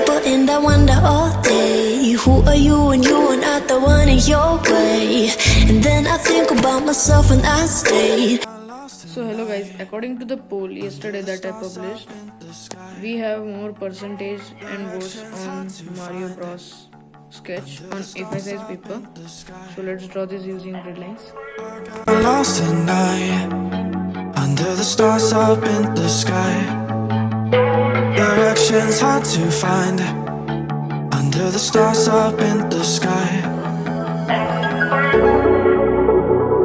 people and I wonder all day, who are you when you are not the one in your way? And then I think about myself and I stayed. So hello guys, according to the poll yesterday that I published, we have more percentage and votes on Mario Bros sketch on A5 size paper. So let's draw this using grid lines. Lost at night, under the stars up in the sky. Directions hard to find, under the stars up in the sky.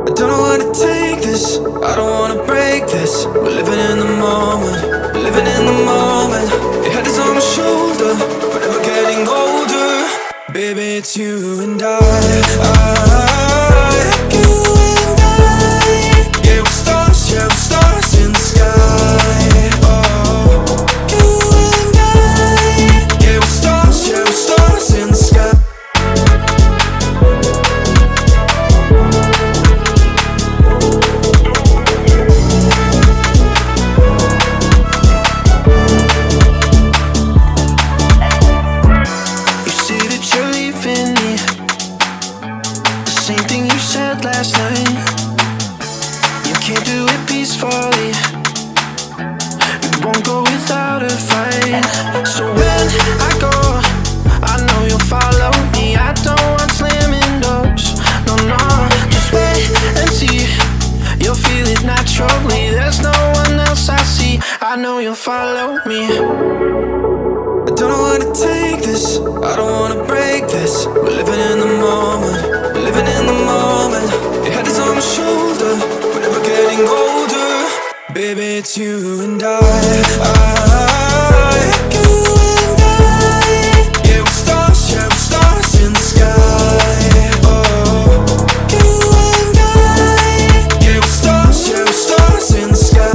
I don't know where to take this, I don't wanna break this. We're living in the moment, we're living in the moment. Your head is on my shoulder, we're never getting older. Baby, it's you and I. You and I. Yeah, we're stars in the sky. Oh, you and I. Yeah, we're stars in the sky. Last night, you can't do it peacefully. We won't go without a fight. So when I go, I know you'll follow me. I don't want slamming doors. No, no, just wait and see. You'll feel it naturally. There's no one else I see. I know you'll follow me. I don't know where to take this, I don't wanna break this. We're living in the moment, we're living in the moment. Your head is on my shoulder, we're never getting older. Baby, it's you and I. You and I. Yeah, we're stars in the sky. Oh, you and I. Yeah, we're stars in the sky.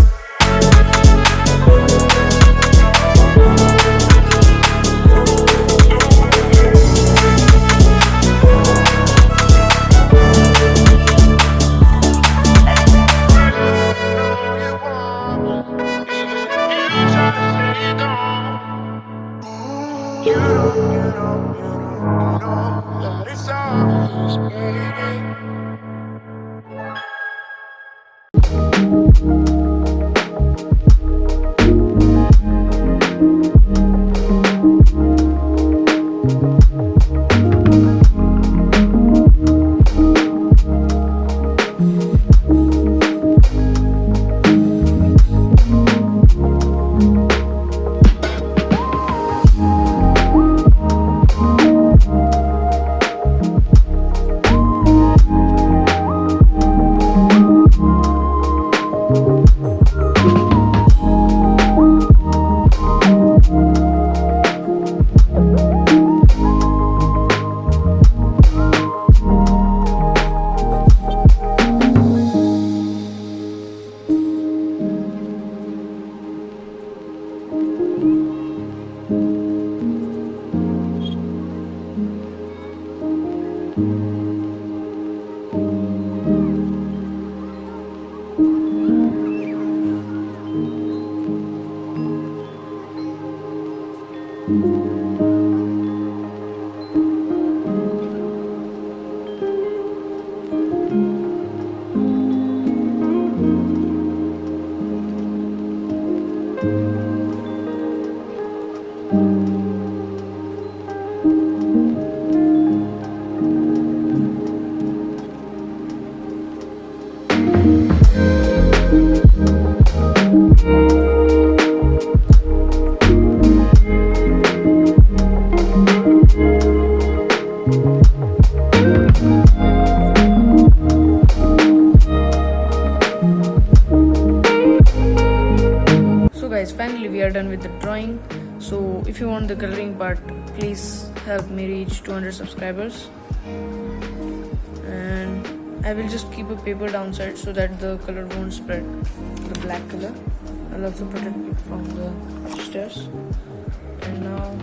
You know that it's obvious, baby. Finally we are done with the drawing. So if you want the coloring part, please help me reach 200 subscribers, and I will just keep a paper downside so that the color won't spread, the black color. I'll also protect it from the upstairs. And now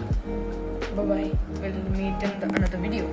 bye bye, we'll meet in another video.